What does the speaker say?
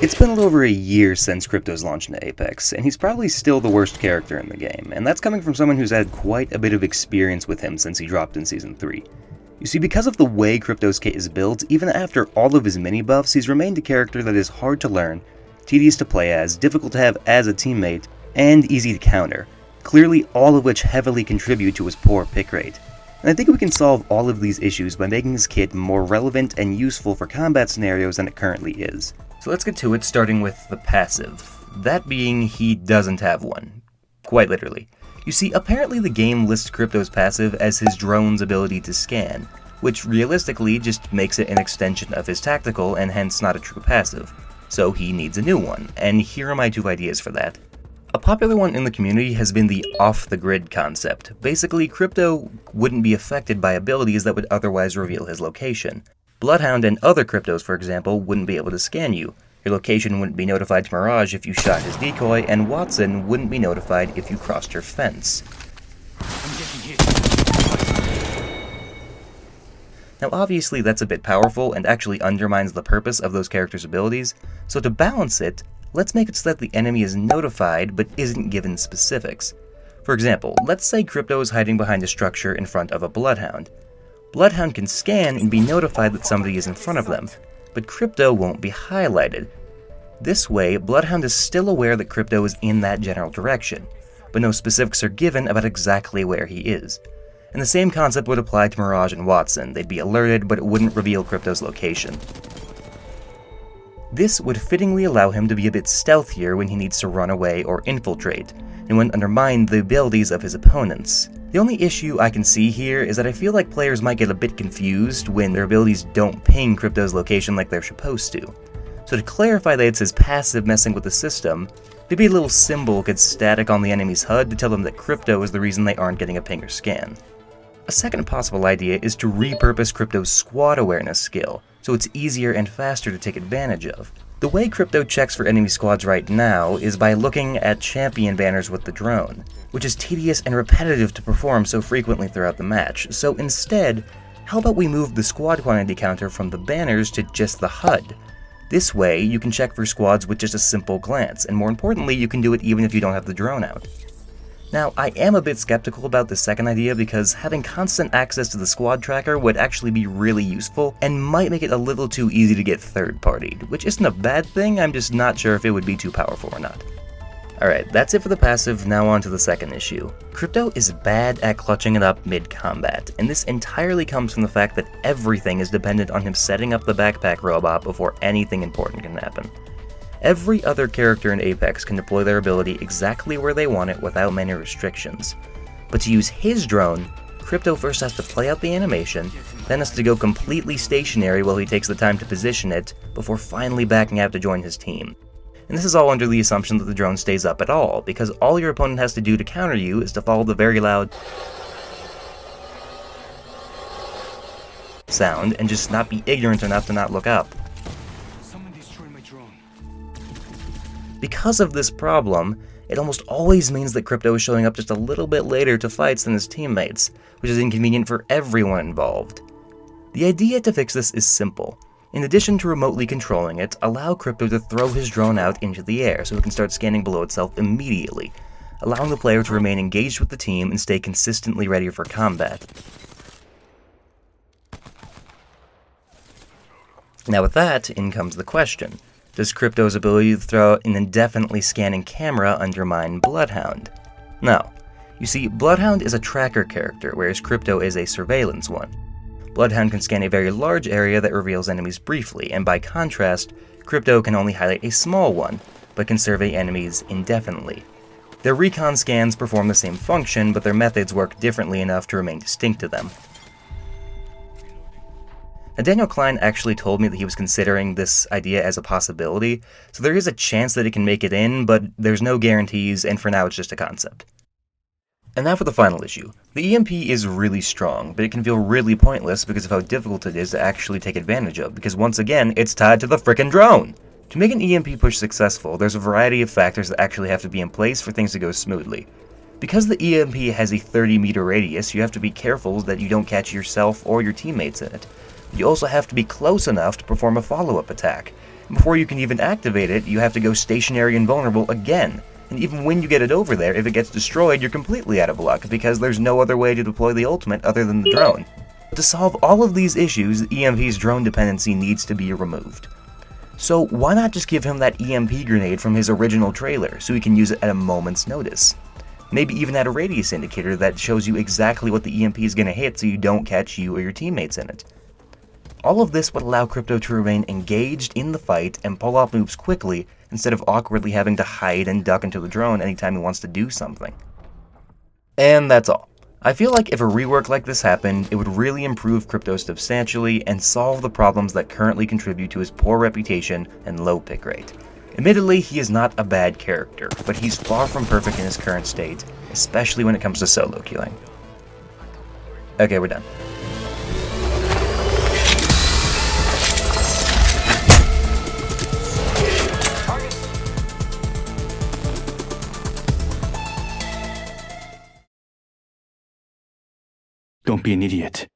It's been a little over a year since Crypto's launched into Apex, and he's probably still the worst character in the game, and that's coming from someone who's had quite a bit of experience with him since he dropped in Season 3. You see, because of the way Crypto's kit is built, even after all of his mini-buffs, he's remained a character that is hard to learn, tedious to play as, difficult to have as a teammate, and easy to counter, clearly all of which heavily contribute to his poor pick rate. And I think we can solve all of these issues by making his kit more relevant and useful for combat scenarios than it currently is. So let's get to it, starting with the passive. That being, he doesn't have one. Quite literally. You see, apparently the game lists Crypto's passive as his drone's ability to scan, which realistically just makes it an extension of his tactical and hence not a true passive. So he needs a new one, and here are my two ideas for that. A popular one in the community has been the off-the-grid concept. Basically, Crypto wouldn't be affected by abilities that would otherwise reveal his location. Bloodhound and other Cryptos, for example, wouldn't be able to scan you. Your location wouldn't be notified to Mirage if you shot his decoy, and Watson wouldn't be notified if you crossed your fence. Now obviously that's a bit powerful and actually undermines the purpose of those characters' abilities, so to balance it, let's make it so that the enemy is notified but isn't given specifics. For example, let's say Crypto is hiding behind a structure in front of a Bloodhound. Bloodhound can scan and be notified that somebody is in front of them, but Crypto won't be highlighted. This way, Bloodhound is still aware that Crypto is in that general direction, but no specifics are given about exactly where he is. And the same concept would apply to Mirage and Watson. They'd be alerted, but it wouldn't reveal Crypto's location. This would fittingly allow him to be a bit stealthier when he needs to run away or infiltrate, and wouldn't undermine the abilities of his opponents. The only issue I can see here is that I feel like players might get a bit confused when their abilities don't ping Crypto's location like they're supposed to. So to clarify that it's his passive messing with the system, maybe a little symbol gets static on the enemy's HUD to tell them that Crypto is the reason they aren't getting a ping or scan. A second possible idea is to repurpose Crypto's squad awareness skill, so it's easier and faster to take advantage of. The way Crypto checks for enemy squads right now is by looking at champion banners with the drone, which is tedious and repetitive to perform so frequently throughout the match, so instead, how about we move the squad quantity counter from the banners to just the HUD? This way, you can check for squads with just a simple glance, and more importantly, you can do it even if you don't have the drone out. Now, I am a bit skeptical about the second idea because having constant access to the squad tracker would actually be really useful and might make it a little too easy to get third-partied, which isn't a bad thing, I'm just not sure if it would be too powerful or not. Alright, that's it for the passive, now on to the second issue. Crypto is bad at clutching it up mid-combat, and this entirely comes from the fact that everything is dependent on him setting up the backpack robot before anything important can happen. Every other character in Apex can deploy their ability exactly where they want it without many restrictions. But to use his drone, Crypto first has to play out the animation, then has to go completely stationary while he takes the time to position it, before finally backing out to join his team. And this is all under the assumption that the drone stays up at all, because all your opponent has to do to counter you is to follow the very loud sound and just not be ignorant enough to not look up. Because of this problem, it almost always means that Crypto is showing up just a little bit later to fights than his teammates, which is inconvenient for everyone involved. The idea to fix this is simple. In addition to remotely controlling it, allow Crypto to throw his drone out into the air so it can start scanning below itself immediately, allowing the player to remain engaged with the team and stay consistently ready for combat. Now with that, in comes the question. Does Crypto's ability to throw out an indefinitely scanning camera undermine Bloodhound? No. You see, Bloodhound is a tracker character, whereas Crypto is a surveillance one. Bloodhound can scan a very large area that reveals enemies briefly, and by contrast, Crypto can only highlight a small one, but can survey enemies indefinitely. Their Recon scans perform the same function, but their methods work differently enough to remain distinct to them. Now, Daniel Klein actually told me that he was considering this idea as a possibility, so there is a chance that it can make it in, but there's no guarantees, and for now it's just a concept. And now for the final issue. The EMP is really strong, but it can feel really pointless because of how difficult it is to actually take advantage of, because once again, it's tied to the frickin' drone! To make an EMP push successful, there's a variety of factors that actually have to be in place for things to go smoothly. Because the EMP has a 30-meter radius, you have to be careful that you don't catch yourself or your teammates in it. You also have to be close enough to perform a follow-up attack, Before you can even activate it, you have to go stationary and vulnerable again. And even when you get it over there, if it gets destroyed, you're completely out of luck, because there's no other way to deploy the ultimate other than the drone. To solve all of these issues, the EMP's drone dependency needs to be removed. So why not just give him that EMP grenade from his original trailer, so he can use it at a moment's notice? Maybe even add a radius indicator that shows you exactly what the EMP is going to hit so you don't catch you or your teammates in it. All of this would allow Crypto to remain engaged in the fight and pull off moves quickly, instead of awkwardly having to hide and duck into the drone anytime he wants to do something. And that's all. I feel like if a rework like this happened, it would really improve Crypto substantially and solve the problems that currently contribute to his poor reputation and low pick rate. Admittedly, he is not a bad character, but he's far from perfect in his current state, especially when it comes to solo queuing. Okay, we're done. Don't be an idiot.